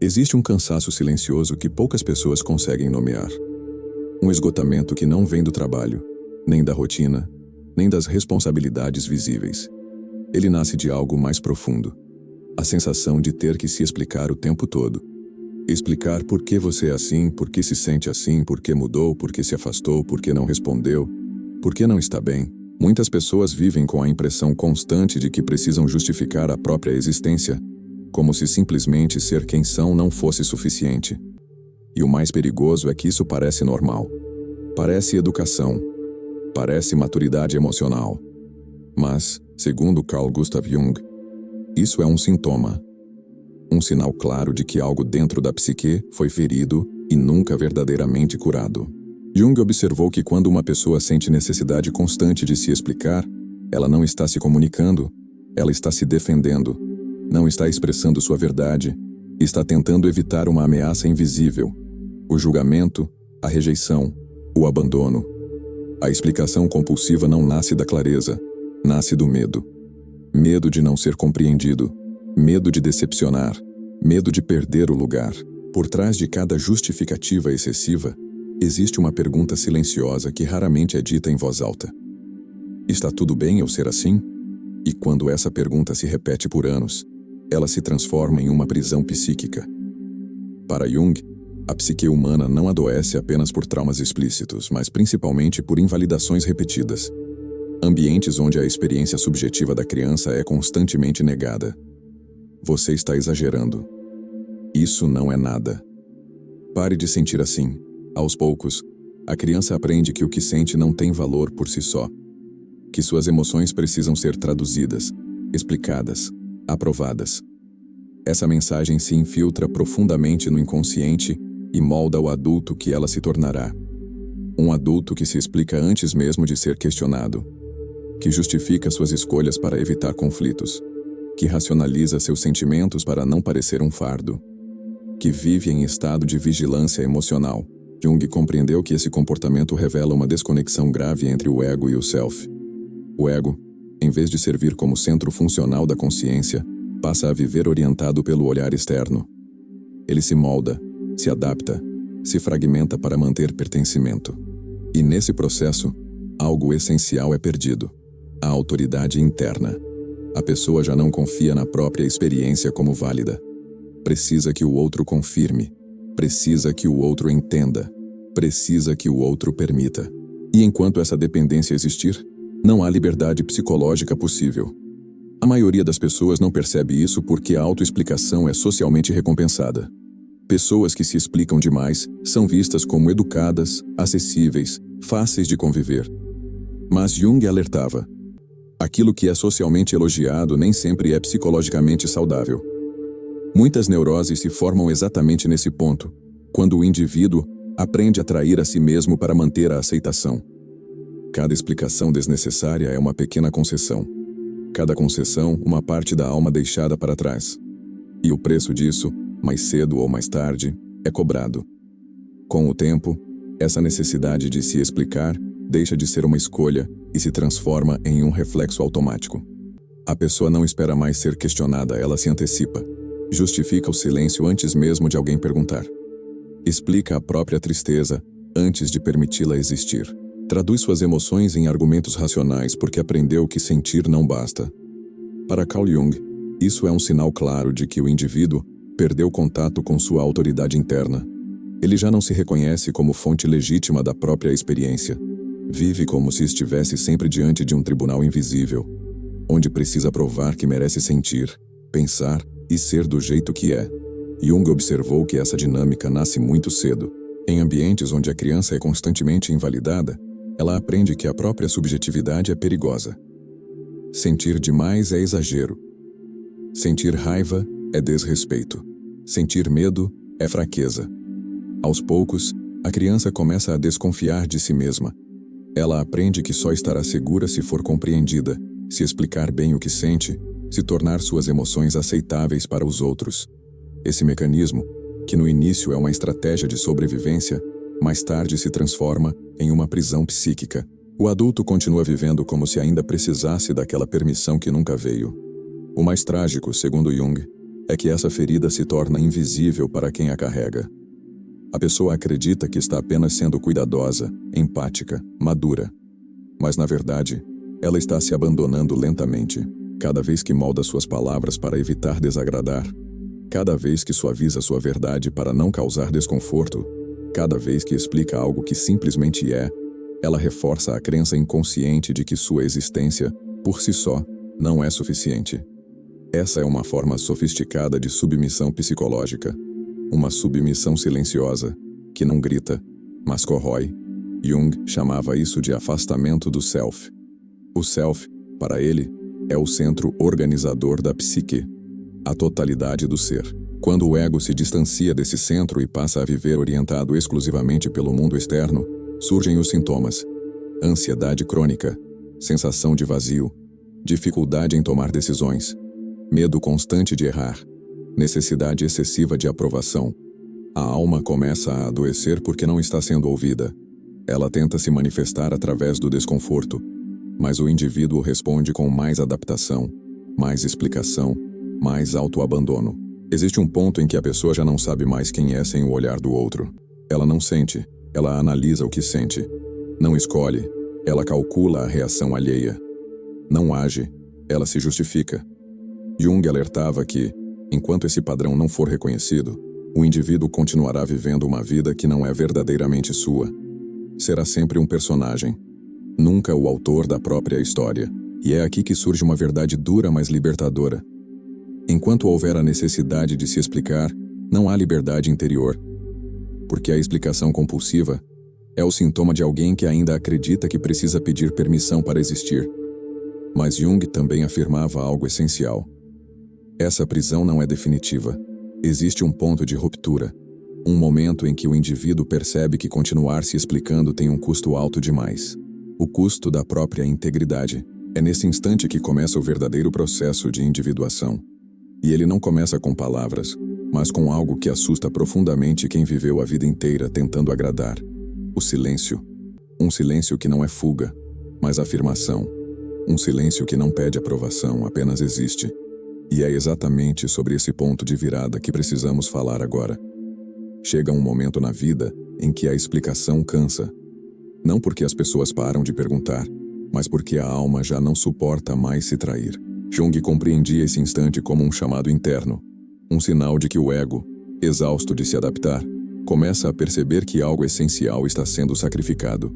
Existe um cansaço silencioso que poucas pessoas conseguem nomear. Um esgotamento que não vem do trabalho, nem da rotina, nem das responsabilidades visíveis. Ele nasce de algo mais profundo. A sensação de ter que se explicar o tempo todo. Explicar por que você é assim, por que se sente assim, por que mudou, por que se afastou, por que não respondeu, por que não está bem. Muitas pessoas vivem com a impressão constante de que precisam justificar a própria existência, como se simplesmente ser quem são não fosse suficiente. E o mais perigoso é que isso parece normal. Parece educação. Parece maturidade emocional. Mas, segundo Carl Gustav Jung, isso é um sintoma. Um sinal claro de que algo dentro da psique foi ferido e nunca verdadeiramente curado. Jung observou que quando uma pessoa sente necessidade constante de se explicar, ela não está se comunicando, ela está se defendendo, não está expressando sua verdade, está tentando evitar uma ameaça invisível, o julgamento, a rejeição, o abandono. A explicação compulsiva não nasce da clareza, nasce do medo. Medo de não ser compreendido, medo de decepcionar, medo de perder o lugar. Por trás de cada justificativa excessiva, existe uma pergunta silenciosa que raramente é dita em voz alta. Está tudo bem eu ser assim? E quando essa pergunta se repete por anos, ela se transforma em uma prisão psíquica. Para Jung, a psique humana não adoece apenas por traumas explícitos, mas principalmente por invalidações repetidas. Ambientes onde a experiência subjetiva da criança é constantemente negada. Você está exagerando. Isso não é nada. Pare de sentir assim. Aos poucos, a criança aprende que o que sente não tem valor por si só. Que suas emoções precisam ser traduzidas, explicadas, aprovadas. Essa mensagem se infiltra profundamente no inconsciente e molda o adulto que ela se tornará. Um adulto que se explica antes mesmo de ser questionado. Que justifica suas escolhas para evitar conflitos. Que racionaliza seus sentimentos para não parecer um fardo. Que vive em estado de vigilância emocional. Jung compreendeu que esse comportamento revela uma desconexão grave entre o ego e o self. O ego, em vez de servir como centro funcional da consciência, passa a viver orientado pelo olhar externo. Ele se molda, se adapta, se fragmenta para manter pertencimento. E nesse processo, algo essencial é perdido: a autoridade interna. A pessoa já não confia na própria experiência como válida. Precisa que o outro confirme. Precisa que o outro entenda. Precisa que o outro permita. E enquanto essa dependência existir, não há liberdade psicológica possível. A maioria das pessoas não percebe isso porque a autoexplicação é socialmente recompensada. Pessoas que se explicam demais são vistas como educadas, acessíveis, fáceis de conviver. Mas Jung alertava: aquilo que é socialmente elogiado nem sempre é psicologicamente saudável. Muitas neuroses se formam exatamente nesse ponto, quando o indivíduo aprende a trair a si mesmo para manter a aceitação. Cada explicação desnecessária é uma pequena concessão. Cada concessão, uma parte da alma deixada para trás. E o preço disso, mais cedo ou mais tarde, é cobrado. Com o tempo, essa necessidade de se explicar deixa de ser uma escolha e se transforma em um reflexo automático. A pessoa não espera mais ser questionada, ela se antecipa. Justifica o silêncio antes mesmo de alguém perguntar. Explica a própria tristeza antes de permiti-la existir. Traduz suas emoções em argumentos racionais porque aprendeu que sentir não basta. Para Carl Jung, isso é um sinal claro de que o indivíduo perdeu contato com sua autoridade interna. Ele já não se reconhece como fonte legítima da própria experiência. Vive como se estivesse sempre diante de um tribunal invisível, onde precisa provar que merece sentir, pensar e ser do jeito que é. Jung observou que essa dinâmica nasce muito cedo. Em ambientes onde a criança é constantemente invalidada, ela aprende que a própria subjetividade é perigosa. Sentir demais é exagero. Sentir raiva é desrespeito. Sentir medo é fraqueza. Aos poucos, a criança começa a desconfiar de si mesma. Ela aprende que só estará segura se for compreendida, se explicar bem o que sente, se tornar suas emoções aceitáveis para os outros. Esse mecanismo, que no início é uma estratégia de sobrevivência, mais tarde se transforma em uma prisão psíquica. O adulto continua vivendo como se ainda precisasse daquela permissão que nunca veio. O mais trágico, segundo Jung, é que essa ferida se torna invisível para quem a carrega. A pessoa acredita que está apenas sendo cuidadosa, empática, madura. Mas, na verdade, ela está se abandonando lentamente. Cada vez que molda suas palavras para evitar desagradar, cada vez que suaviza sua verdade para não causar desconforto, cada vez que explica algo que simplesmente é, ela reforça a crença inconsciente de que sua existência, por si só, não é suficiente. Essa é uma forma sofisticada de submissão psicológica. Uma submissão silenciosa, que não grita, mas corrói. Jung chamava isso de afastamento do self. O self, para ele, é o centro organizador da psique, a totalidade do ser. Quando o ego se distancia desse centro e passa a viver orientado exclusivamente pelo mundo externo, surgem os sintomas: ansiedade crônica, sensação de vazio, dificuldade em tomar decisões, medo constante de errar, necessidade excessiva de aprovação. A alma começa a adoecer porque não está sendo ouvida. Ela tenta se manifestar através do desconforto, mas o indivíduo responde com mais adaptação, mais explicação, mais autoabandono. Existe um ponto em que a pessoa já não sabe mais quem é sem o olhar do outro. Ela não sente, ela analisa o que sente. Não escolhe, ela calcula a reação alheia. Não age, ela se justifica. Jung alertava que, enquanto esse padrão não for reconhecido, o indivíduo continuará vivendo uma vida que não é verdadeiramente sua. Será sempre um personagem, nunca o autor da própria história. E é aqui que surge uma verdade dura, mas libertadora. Enquanto houver a necessidade de se explicar, não há liberdade interior. Porque a explicação compulsiva é o sintoma de alguém que ainda acredita que precisa pedir permissão para existir. Mas Jung também afirmava algo essencial. Essa prisão não é definitiva. Existe um ponto de ruptura. Um momento em que o indivíduo percebe que continuar se explicando tem um custo alto demais. O custo da própria integridade. É nesse instante que começa o verdadeiro processo de individuação. E ele não começa com palavras, mas com algo que assusta profundamente quem viveu a vida inteira tentando agradar. O silêncio. Um silêncio que não é fuga, mas afirmação. Um silêncio que não pede aprovação, apenas existe. E é exatamente sobre esse ponto de virada que precisamos falar agora. Chega um momento na vida em que a explicação cansa. Não porque as pessoas param de perguntar, mas porque a alma já não suporta mais se trair. Jung compreendia esse instante como um chamado interno, um sinal de que o ego, exausto de se adaptar, começa a perceber que algo essencial está sendo sacrificado.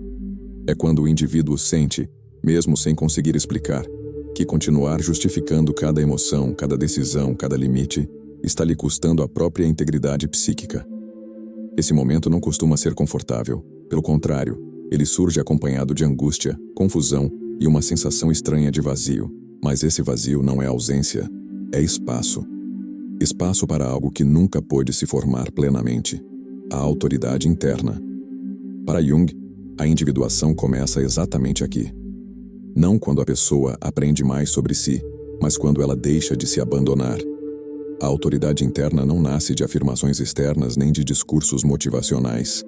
É quando o indivíduo sente, mesmo sem conseguir explicar, que continuar justificando cada emoção, cada decisão, cada limite, está lhe custando a própria integridade psíquica. Esse momento não costuma ser confortável. Pelo contrário, ele surge acompanhado de angústia, confusão e uma sensação estranha de vazio. Mas esse vazio não é ausência, é espaço. Espaço para algo que nunca pôde se formar plenamente. A autoridade interna. Para Jung, a individuação começa exatamente aqui. Não quando a pessoa aprende mais sobre si, mas quando ela deixa de se abandonar. A autoridade interna não nasce de afirmações externas nem de discursos motivacionais.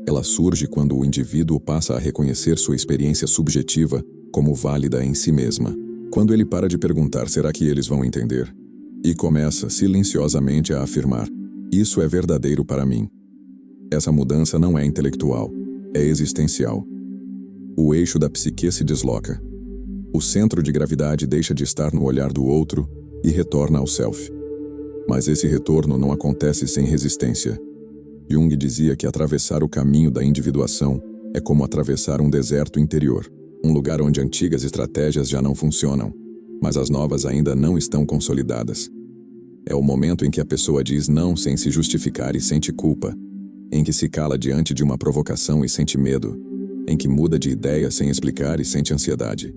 Ela surge quando o indivíduo passa a reconhecer sua experiência subjetiva como válida em si mesma. Quando ele para de perguntar será que eles vão entender? E começa silenciosamente a afirmar: isso é verdadeiro para mim. Essa mudança não é intelectual, é existencial. O eixo da psique se desloca. O centro de gravidade deixa de estar no olhar do outro e retorna ao self. Mas esse retorno não acontece sem resistência. Jung dizia que atravessar o caminho da individuação é como atravessar um deserto interior. Um lugar onde antigas estratégias já não funcionam, mas as novas ainda não estão consolidadas. É o momento em que a pessoa diz não sem se justificar e sente culpa, em que se cala diante de uma provocação e sente medo, em que muda de ideia sem explicar e sente ansiedade.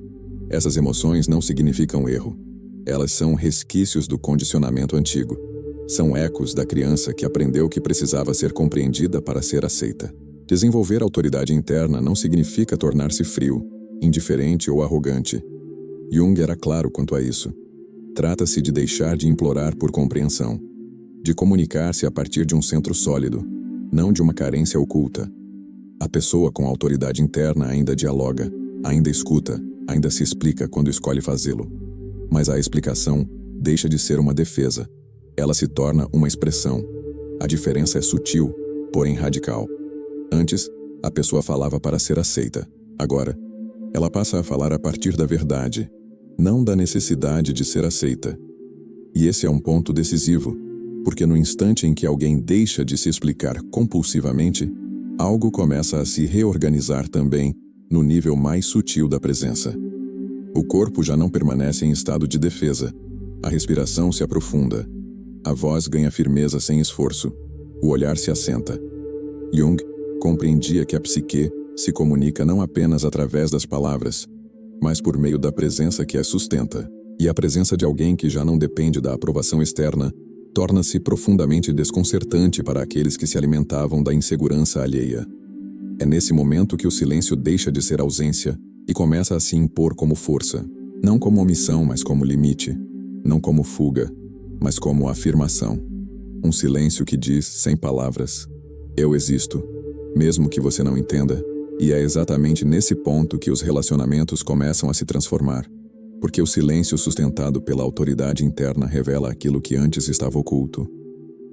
Essas emoções não significam erro. Elas são resquícios do condicionamento antigo. São ecos da criança que aprendeu que precisava ser compreendida para ser aceita. Desenvolver autoridade interna não significa tornar-se frio, indiferente ou arrogante. Jung era claro quanto a isso. Trata-se de deixar de implorar por compreensão, de comunicar-se a partir de um centro sólido, não de uma carência oculta. A pessoa com autoridade interna ainda dialoga, ainda escuta, ainda se explica quando escolhe fazê-lo. Mas a explicação deixa de ser uma defesa. Ela se torna uma expressão. A diferença é sutil, porém radical. Antes, a pessoa falava para ser aceita. Agora, ela passa a falar a partir da verdade, não da necessidade de ser aceita. E esse é um ponto decisivo, porque no instante em que alguém deixa de se explicar compulsivamente, algo começa a se reorganizar também no nível mais sutil da presença. O corpo já não permanece em estado de defesa. A respiração se aprofunda. A voz ganha firmeza sem esforço. O olhar se assenta. Jung compreendia que a psique se comunica não apenas através das palavras, mas por meio da presença que a sustenta. E a presença de alguém que já não depende da aprovação externa torna-se profundamente desconcertante para aqueles que se alimentavam da insegurança alheia. É nesse momento que o silêncio deixa de ser ausência e começa a se impor como força, não como omissão, mas como limite, não como fuga, mas como afirmação. Um silêncio que diz, sem palavras, eu existo, mesmo que você não entenda, e é exatamente nesse ponto que os relacionamentos começam a se transformar, porque o silêncio sustentado pela autoridade interna revela aquilo que antes estava oculto.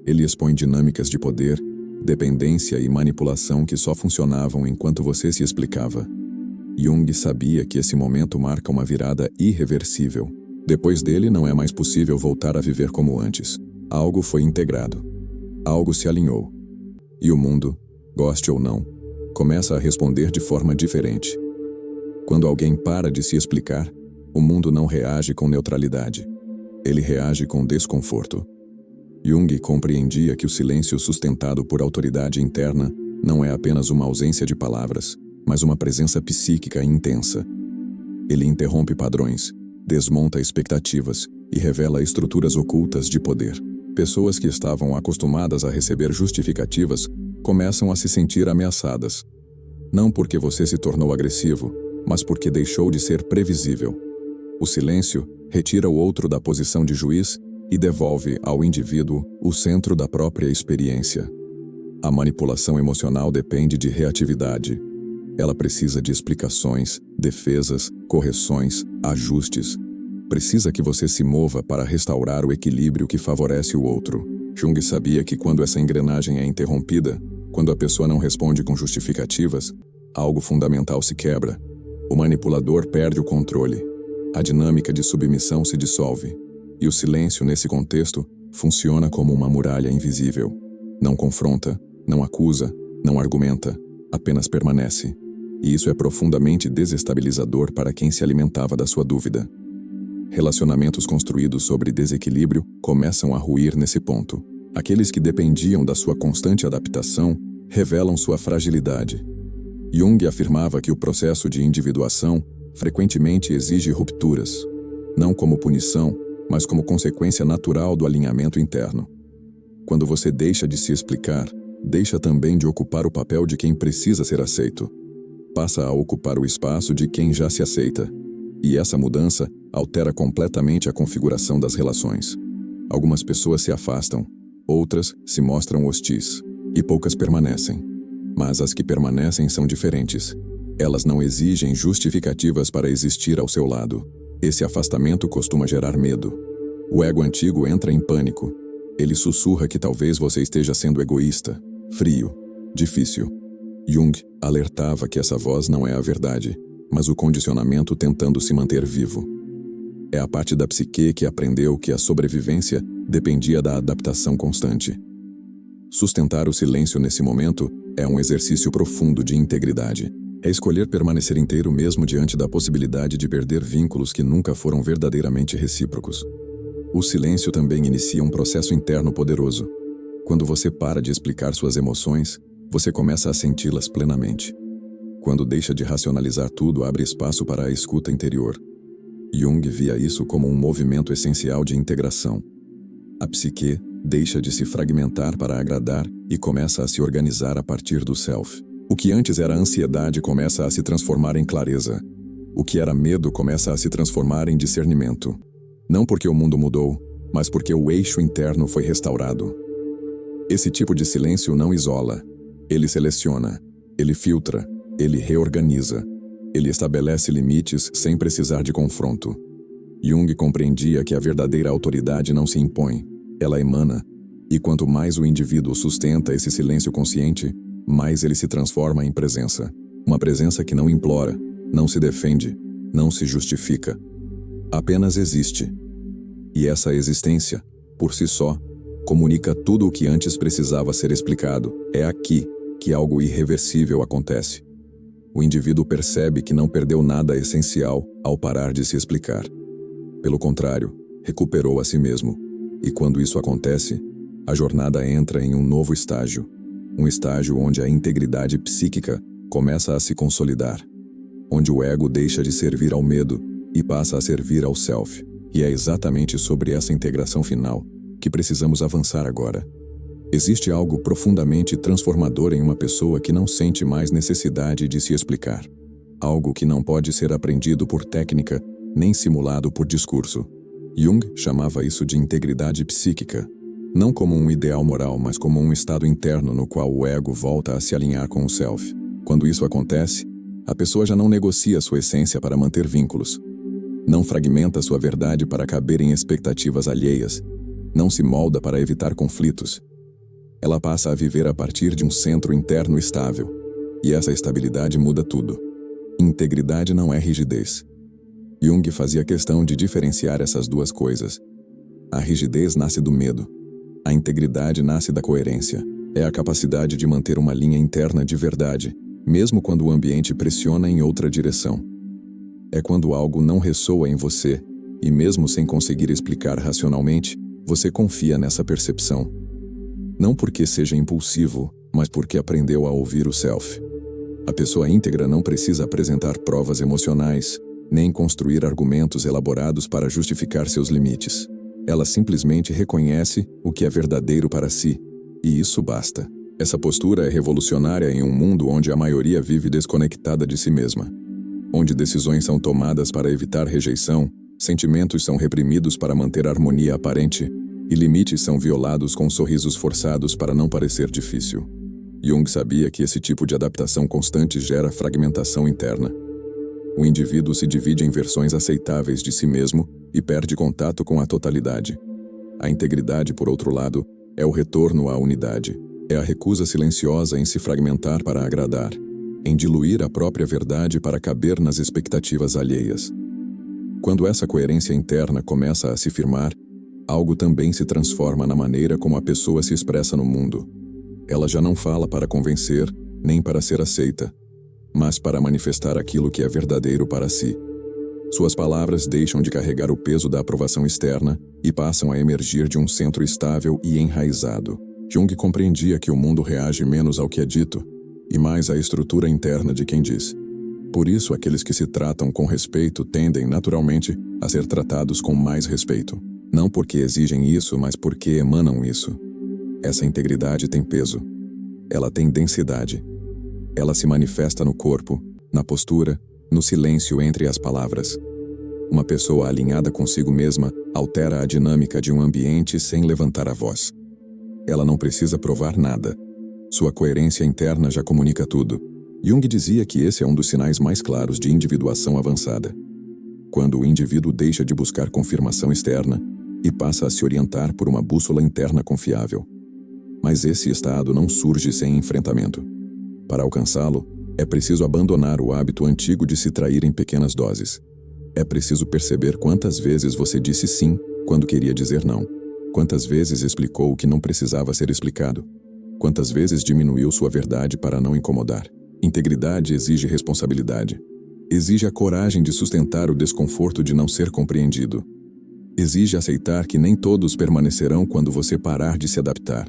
Ele expõe dinâmicas de poder, dependência e manipulação que só funcionavam enquanto você se explicava. Jung sabia que esse momento marca uma virada irreversível. Depois dele não é mais possível voltar a viver como antes. Algo foi integrado. Algo se alinhou. E o mundo, goste ou não, começa a responder de forma diferente. Quando alguém para de se explicar, o mundo não reage com neutralidade. Ele reage com desconforto. Jung compreendia que o silêncio sustentado por autoridade interna não é apenas uma ausência de palavras, mas uma presença psíquica intensa. Ele interrompe padrões, desmonta expectativas e revela estruturas ocultas de poder. Pessoas que estavam acostumadas a receber justificativas começam a se sentir ameaçadas. Não porque você se tornou agressivo, mas porque deixou de ser previsível. O silêncio retira o outro da posição de juiz e devolve ao indivíduo o centro da própria experiência. A manipulação emocional depende de reatividade. Ela precisa de explicações, defesas, correções, ajustes. Precisa que você se mova para restaurar o equilíbrio que favorece o outro. Jung sabia que quando essa engrenagem é interrompida, quando a pessoa não responde com justificativas, algo fundamental se quebra. O manipulador perde o controle. A dinâmica de submissão se dissolve. E o silêncio, nesse contexto, funciona como uma muralha invisível. Não confronta, não acusa, não argumenta, apenas permanece. E isso é profundamente desestabilizador para quem se alimentava da sua dúvida. Relacionamentos construídos sobre desequilíbrio começam a ruir nesse ponto. Aqueles que dependiam da sua constante adaptação revelam sua fragilidade. Jung afirmava que o processo de individuação frequentemente exige rupturas, não como punição, mas como consequência natural do alinhamento interno. Quando você deixa de se explicar, deixa também de ocupar o papel de quem precisa ser aceito. Passa a ocupar o espaço de quem já se aceita. E essa mudança altera completamente a configuração das relações. Algumas pessoas se afastam, outras se mostram hostis, e poucas permanecem. Mas as que permanecem são diferentes. Elas não exigem justificativas para existir ao seu lado. Esse afastamento costuma gerar medo. O ego antigo entra em pânico. Ele sussurra que talvez você esteja sendo egoísta, frio, difícil. Jung alertava que essa voz não é a verdade, mas o condicionamento tentando se manter vivo. É a parte da psique que aprendeu que a sobrevivência dependia da adaptação constante. Sustentar o silêncio nesse momento é um exercício profundo de integridade. É escolher permanecer inteiro mesmo diante da possibilidade de perder vínculos que nunca foram verdadeiramente recíprocos. O silêncio também inicia um processo interno poderoso. Quando você para de explicar suas emoções, você começa a senti-las plenamente. Quando deixa de racionalizar tudo, abre espaço para a escuta interior. Jung via isso como um movimento essencial de integração. A psique deixa de se fragmentar para agradar e começa a se organizar a partir do self. O que antes era ansiedade começa a se transformar em clareza. O que era medo começa a se transformar em discernimento. Não porque o mundo mudou, mas porque o eixo interno foi restaurado. Esse tipo de silêncio não isola. Ele seleciona, ele filtra, ele reorganiza. Ele estabelece limites sem precisar de confronto. Jung compreendia que a verdadeira autoridade não se impõe, Ela emana, e quanto mais o indivíduo sustenta esse silêncio consciente, mais ele se transforma em presença. Uma presença que não implora, não se defende, não se justifica. Apenas existe. E essa existência, por si só, comunica tudo o que antes precisava ser explicado. É aqui que algo irreversível acontece. O indivíduo percebe que não perdeu nada essencial ao parar de se explicar. Pelo contrário, recuperou a si mesmo. E quando isso acontece, a jornada entra em um novo estágio. Um estágio onde a integridade psíquica começa a se consolidar. Onde o ego deixa de servir ao medo e passa a servir ao self. E é exatamente sobre essa integração final que precisamos avançar agora. Existe algo profundamente transformador em uma pessoa que não sente mais necessidade de se explicar. Algo que não pode ser aprendido por técnica, nem simulado por discurso. Jung chamava isso de integridade psíquica. Não como um ideal moral, mas como um estado interno no qual o ego volta a se alinhar com o self. Quando isso acontece, a pessoa já não negocia sua essência para manter vínculos. Não fragmenta sua verdade para caber em expectativas alheias. Não se molda para evitar conflitos. Ela passa a viver a partir de um centro interno estável. E essa estabilidade muda tudo. Integridade não é rigidez. Jung fazia questão de diferenciar essas duas coisas. A rigidez nasce do medo. A integridade nasce da coerência. É a capacidade de manter uma linha interna de verdade, mesmo quando o ambiente pressiona em outra direção. É quando algo não ressoa em você, e mesmo sem conseguir explicar racionalmente, você confia nessa percepção. Não porque seja impulsivo, mas porque aprendeu a ouvir o self. A pessoa íntegra não precisa apresentar provas emocionais, nem construir argumentos elaborados para justificar seus limites. Ela simplesmente reconhece o que é verdadeiro para si, e isso basta. Essa postura é revolucionária em um mundo onde a maioria vive desconectada de si mesma. Onde decisões são tomadas para evitar rejeição, sentimentos são reprimidos para manter harmonia aparente, e limites são violados com sorrisos forçados para não parecer difícil. Jung sabia que esse tipo de adaptação constante gera fragmentação interna. O indivíduo se divide em versões aceitáveis de si mesmo e perde contato com a totalidade. A integridade, por outro lado, é o retorno à unidade. É a recusa silenciosa em se fragmentar para agradar, em diluir a própria verdade para caber nas expectativas alheias. Quando essa coerência interna começa a se firmar, algo também se transforma na maneira como a pessoa se expressa no mundo. Ela já não fala para convencer, nem para ser aceita, mas para manifestar aquilo que é verdadeiro para si. Suas palavras deixam de carregar o peso da aprovação externa e passam a emergir de um centro estável e enraizado. Jung compreendia que o mundo reage menos ao que é dito, e mais à estrutura interna de quem diz. Por isso, aqueles que se tratam com respeito tendem, naturalmente, a ser tratados com mais respeito. Não porque exigem isso, mas porque emanam isso. Essa integridade tem peso. Ela tem densidade. Ela se manifesta no corpo, na postura, no silêncio entre as palavras. Uma pessoa alinhada consigo mesma altera a dinâmica de um ambiente sem levantar a voz. Ela não precisa provar nada. Sua coerência interna já comunica tudo. Jung dizia que esse é um dos sinais mais claros de individuação avançada. Quando o indivíduo deixa de buscar confirmação externa e passa a se orientar por uma bússola interna confiável. Mas esse estado não surge sem enfrentamento. Para alcançá-lo, é preciso abandonar o hábito antigo de se trair em pequenas doses. É preciso perceber quantas vezes você disse sim quando queria dizer não. Quantas vezes explicou o que não precisava ser explicado. Quantas vezes diminuiu sua verdade para não incomodar. Integridade exige responsabilidade. Exige a coragem de sustentar o desconforto de não ser compreendido. Exige aceitar que nem todos permanecerão quando você parar de se adaptar.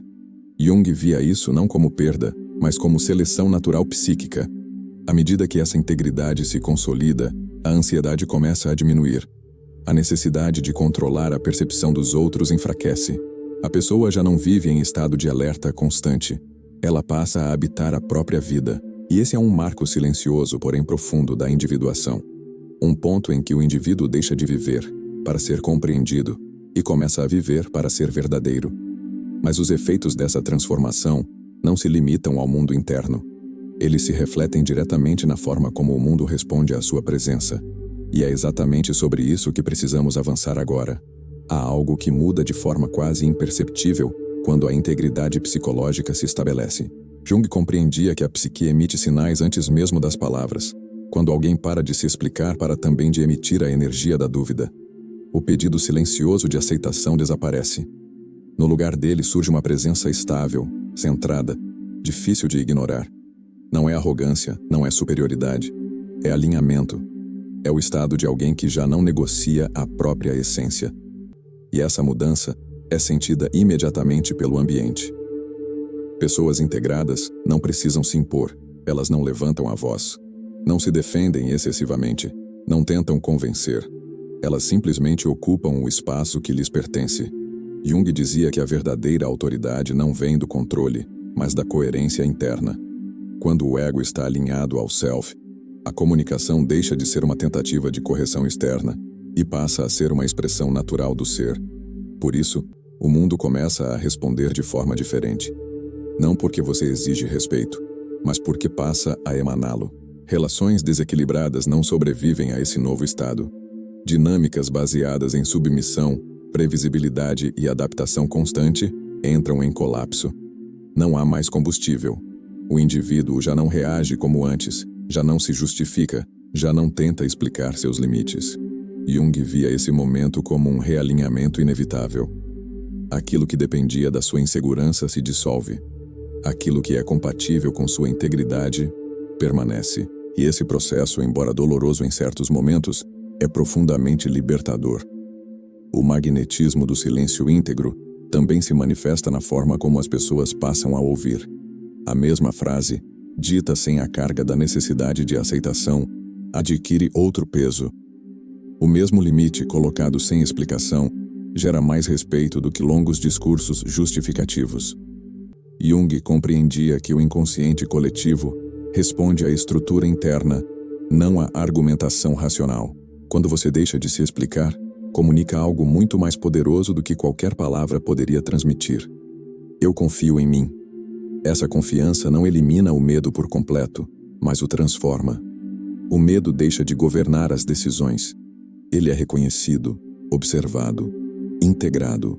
Jung via isso não como perda, mas como seleção natural psíquica. À medida que essa integridade se consolida, a ansiedade começa a diminuir. A necessidade de controlar a percepção dos outros enfraquece. A pessoa já não vive em estado de alerta constante. Ela passa a habitar a própria vida. E esse é um marco silencioso, porém profundo, da individuação. Um ponto em que o indivíduo deixa de viver para ser compreendido e começa a viver para ser verdadeiro. Mas os efeitos dessa transformação não se limitam ao mundo interno. Eles se refletem diretamente na forma como o mundo responde à sua presença. E é exatamente sobre isso que precisamos avançar agora. Há algo que muda de forma quase imperceptível quando a integridade psicológica se estabelece. Jung compreendia que a psique emite sinais antes mesmo das palavras, quando alguém para de se explicar para também de emitir a energia da dúvida. O pedido silencioso de aceitação desaparece. No lugar dele surge uma presença estável, centrada, difícil de ignorar. Não é arrogância, não é superioridade. É alinhamento. É o estado de alguém que já não negocia a própria essência. E essa mudança é sentida imediatamente pelo ambiente. Pessoas integradas não precisam se impor, elas não levantam a voz. Não se defendem excessivamente, não tentam convencer. Elas simplesmente ocupam o espaço que lhes pertence. Jung dizia que a verdadeira autoridade não vem do controle, mas da coerência interna. Quando o ego está alinhado ao self, a comunicação deixa de ser uma tentativa de correção externa e passa a ser uma expressão natural do ser. Por isso, o mundo começa a responder de forma diferente. Não porque você exige respeito, mas porque passa a emaná-lo. Relações desequilibradas não sobrevivem a esse novo estado. Dinâmicas baseadas em submissão, previsibilidade e adaptação constante entram em colapso. Não há mais combustível. O indivíduo já não reage como antes, já não se justifica, já não tenta explicar seus limites. Jung via esse momento como um realinhamento inevitável. Aquilo que dependia da sua insegurança se dissolve. Aquilo que é compatível com sua integridade permanece. E esse processo, embora doloroso em certos momentos, é profundamente libertador. O magnetismo do silêncio íntegro também se manifesta na forma como as pessoas passam a ouvir. A mesma frase, dita sem a carga da necessidade de aceitação, adquire outro peso. O mesmo limite colocado sem explicação gera mais respeito do que longos discursos justificativos. Jung compreendia que o inconsciente coletivo responde à estrutura interna, não à argumentação racional. Quando você deixa de se explicar, comunica algo muito mais poderoso do que qualquer palavra poderia transmitir. Eu confio em mim. Essa confiança não elimina o medo por completo, mas o transforma. O medo deixa de governar as decisões. Ele é reconhecido, observado, integrado.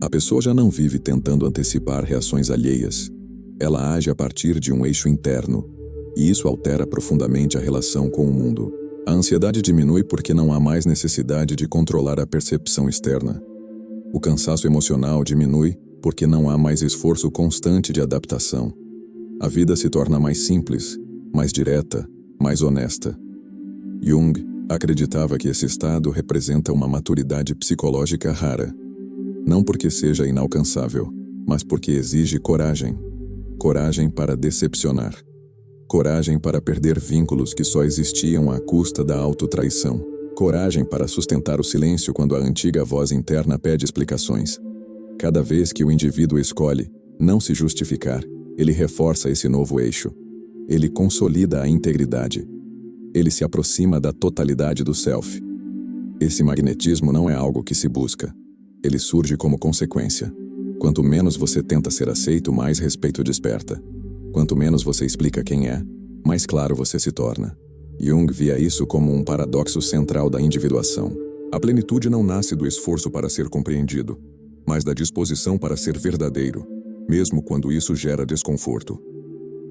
A pessoa já não vive tentando antecipar reações alheias. Ela age a partir de um eixo interno, e isso altera profundamente a relação com o mundo. A ansiedade diminui porque não há mais necessidade de controlar a percepção externa. O cansaço emocional diminui porque não há mais esforço constante de adaptação. A vida se torna mais simples, mais direta, mais honesta. Jung acreditava que esse estado representa uma maturidade psicológica rara. Não porque seja inalcançável, mas porque exige coragem. Coragem para decepcionar. Coragem para perder vínculos que só existiam à custa da autotraição. Coragem para sustentar o silêncio quando a antiga voz interna pede explicações. Cada vez que o indivíduo escolhe não se justificar, ele reforça esse novo eixo. Ele consolida a integridade. Ele se aproxima da totalidade do self. Esse magnetismo não é algo que se busca. Ele surge como consequência. Quanto menos você tenta ser aceito, mais respeito desperta. Quanto menos você explica quem é, mais claro você se torna. Jung via isso como um paradoxo central da individuação. A plenitude não nasce do esforço para ser compreendido, mas da disposição para ser verdadeiro, mesmo quando isso gera desconforto.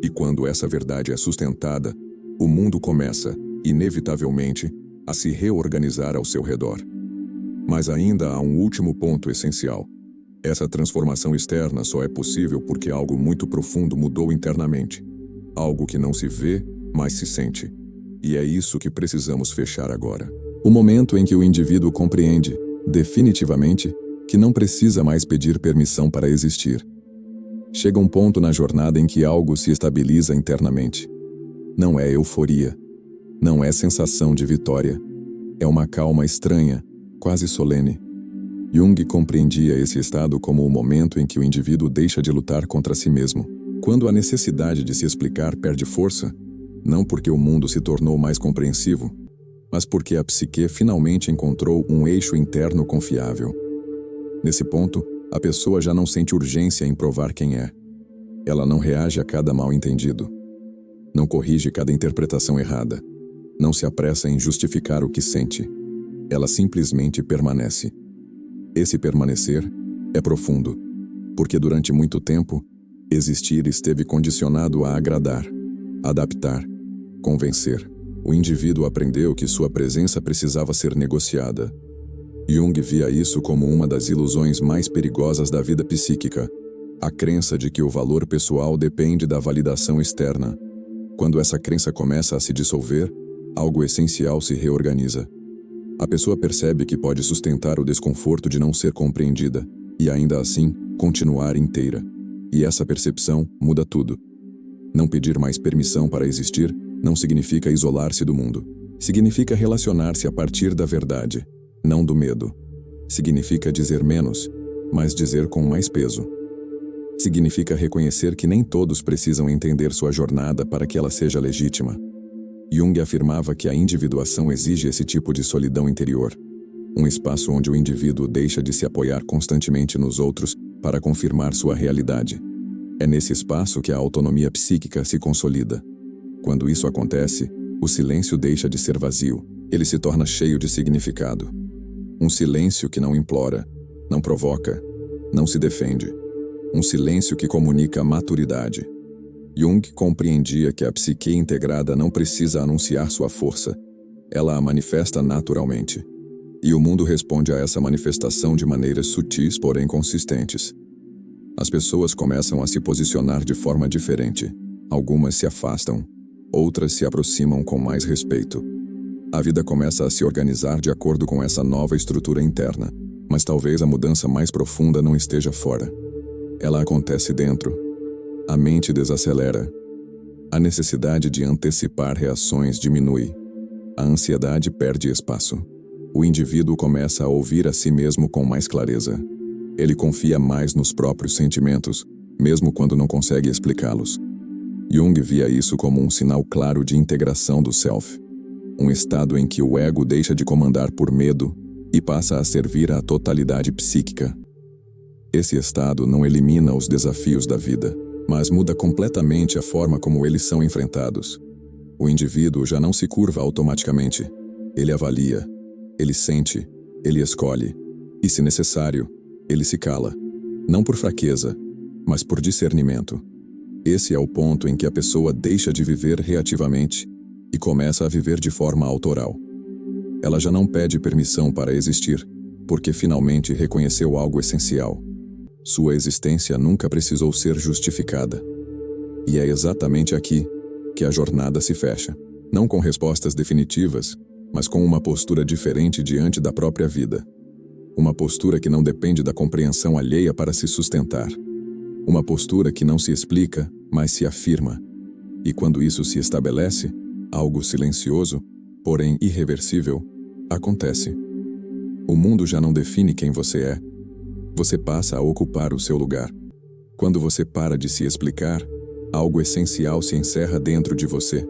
E quando essa verdade é sustentada, o mundo começa, inevitavelmente, a se reorganizar ao seu redor. Mas ainda há um último ponto essencial. Essa transformação externa só é possível porque algo muito profundo mudou internamente. Algo que não se vê, mas se sente. E é isso que precisamos fechar agora. O momento em que o indivíduo compreende, definitivamente, que não precisa mais pedir permissão para existir. Chega um ponto na jornada em que algo se estabiliza internamente. Não é euforia. Não é sensação de vitória. É uma calma estranha, quase solene. Jung compreendia esse estado como o momento em que o indivíduo deixa de lutar contra si mesmo. Quando a necessidade de se explicar perde força, não porque o mundo se tornou mais compreensivo, mas porque a psique finalmente encontrou um eixo interno confiável. Nesse ponto, a pessoa já não sente urgência em provar quem é. Ela não reage a cada mal-entendido. Não corrige cada interpretação errada. Não se apressa em justificar o que sente. Ela simplesmente permanece. Esse permanecer é profundo, porque durante muito tempo, existir esteve condicionado a agradar, adaptar, convencer. O indivíduo aprendeu que sua presença precisava ser negociada. Jung via isso como uma das ilusões mais perigosas da vida psíquica, a crença de que o valor pessoal depende da validação externa. Quando essa crença começa a se dissolver, algo essencial se reorganiza. A pessoa percebe que pode sustentar o desconforto de não ser compreendida e, ainda assim, continuar inteira. E essa percepção muda tudo. Não pedir mais permissão para existir não significa isolar-se do mundo. Significa relacionar-se a partir da verdade, não do medo. Significa dizer menos, mas dizer com mais peso. Significa reconhecer que nem todos precisam entender sua jornada para que ela seja legítima. Jung afirmava que a individuação exige esse tipo de solidão interior, um espaço onde o indivíduo deixa de se apoiar constantemente nos outros para confirmar sua realidade. É nesse espaço que a autonomia psíquica se consolida. Quando isso acontece, o silêncio deixa de ser vazio, ele se torna cheio de significado. Um silêncio que não implora, não provoca, não se defende. Um silêncio que comunica maturidade. Jung compreendia que a psique integrada não precisa anunciar sua força, ela a manifesta naturalmente. E o mundo responde a essa manifestação de maneiras sutis, porém consistentes. As pessoas começam a se posicionar de forma diferente. Algumas se afastam, outras se aproximam com mais respeito. A vida começa a se organizar de acordo com essa nova estrutura interna, mas talvez a mudança mais profunda não esteja fora. Ela acontece dentro. A mente desacelera. A necessidade de antecipar reações diminui. A ansiedade perde espaço. O indivíduo começa a ouvir a si mesmo com mais clareza. Ele confia mais nos próprios sentimentos, mesmo quando não consegue explicá-los. Jung via isso como um sinal claro de integração do self, um estado em que o ego deixa de comandar por medo e passa a servir à totalidade psíquica. Esse estado não elimina os desafios da vida, mas muda completamente a forma como eles são enfrentados. O indivíduo já não se curva automaticamente. Ele avalia, ele sente, ele escolhe, e, se necessário, ele se cala, não por fraqueza, mas por discernimento. Esse é o ponto em que a pessoa deixa de viver reativamente e começa a viver de forma autoral. Ela já não pede permissão para existir, porque finalmente reconheceu algo essencial. Sua existência nunca precisou ser justificada. E é exatamente aqui que a jornada se fecha, não com respostas definitivas, mas com uma postura diferente diante da própria vida. Uma postura que não depende da compreensão alheia para se sustentar. Uma postura que não se explica, mas se afirma. E quando isso se estabelece, algo silencioso, porém irreversível, acontece. O mundo já não define quem você é. Você passa a ocupar o seu lugar. Quando você para de se explicar, algo essencial se encerra dentro de você.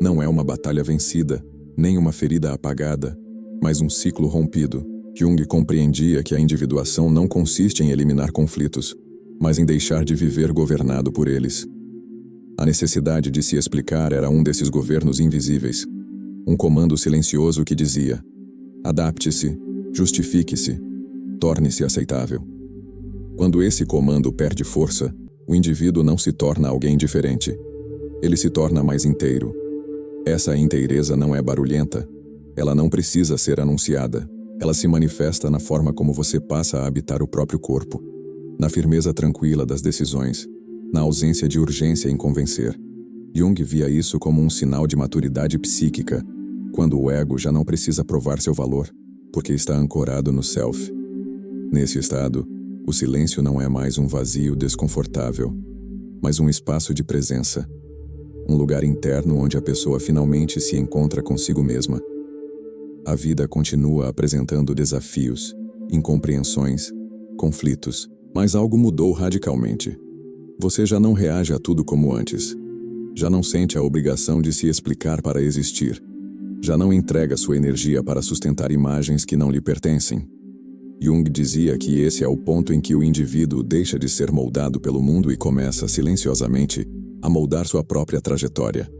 Não é uma batalha vencida, nem uma ferida apagada, mas um ciclo rompido. Jung compreendia que a individuação não consiste em eliminar conflitos, mas em deixar de viver governado por eles. A necessidade de se explicar era um desses governos invisíveis, um comando silencioso que dizia: adapte-se, justifique-se, torne-se aceitável. Quando esse comando perde força, o indivíduo não se torna alguém diferente. Ele se torna mais inteiro. Essa inteireza não é barulhenta. Ela não precisa ser anunciada. Ela se manifesta na forma como você passa a habitar o próprio corpo, na firmeza tranquila das decisões, na ausência de urgência em convencer. Jung via isso como um sinal de maturidade psíquica, quando o ego já não precisa provar seu valor, porque está ancorado no self. Nesse estado, o silêncio não é mais um vazio desconfortável, mas um espaço de presença, um lugar interno onde a pessoa finalmente se encontra consigo mesma. A vida continua apresentando desafios, incompreensões, conflitos, mas algo mudou radicalmente. Você já não reage a tudo como antes. Já não sente a obrigação de se explicar para existir. Já não entrega sua energia para sustentar imagens que não lhe pertencem. Jung dizia que esse é o ponto em que o indivíduo deixa de ser moldado pelo mundo e começa, silenciosamente, a moldar sua própria trajetória.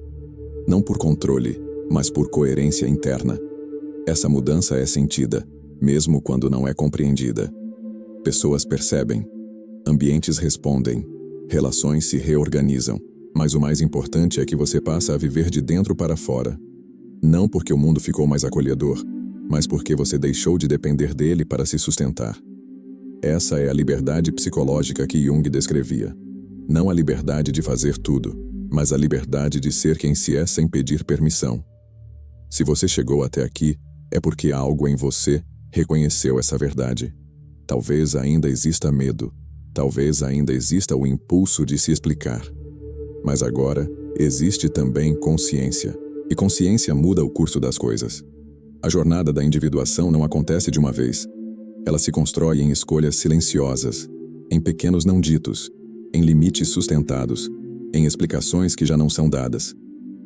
Não por controle, mas por coerência interna. Essa mudança é sentida, mesmo quando não é compreendida. Pessoas percebem, ambientes respondem, relações se reorganizam, mas o mais importante é que você passa a viver de dentro para fora. Não porque o mundo ficou mais acolhedor, mas porque você deixou de depender dele para se sustentar. Essa é a liberdade psicológica que Jung descrevia. Não a liberdade de fazer tudo, mas a liberdade de ser quem se é sem pedir permissão. Se você chegou até aqui, é porque algo em você reconheceu essa verdade. Talvez ainda exista medo, talvez ainda exista o impulso de se explicar. Mas agora, existe também consciência. E consciência muda o curso das coisas. A jornada da individuação não acontece de uma vez. Ela se constrói em escolhas silenciosas, em pequenos não ditos, em limites sustentados, em explicações que já não são dadas.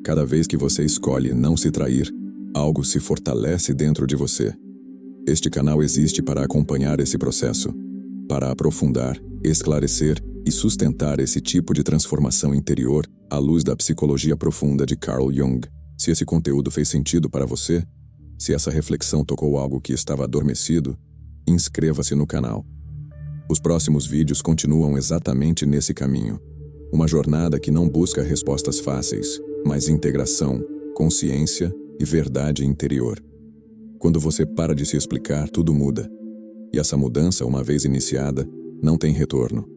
Cada vez que você escolhe não se trair, algo se fortalece dentro de você. Este canal existe para acompanhar esse processo, para aprofundar, esclarecer e sustentar esse tipo de transformação interior à luz da psicologia profunda de Carl Jung. Se esse conteúdo fez sentido para você, se essa reflexão tocou algo que estava adormecido, inscreva-se no canal. Os próximos vídeos continuam exatamente nesse caminho. Uma jornada que não busca respostas fáceis, mas integração, consciência e verdade interior. Quando você para de se explicar, tudo muda. E essa mudança, uma vez iniciada, não tem retorno.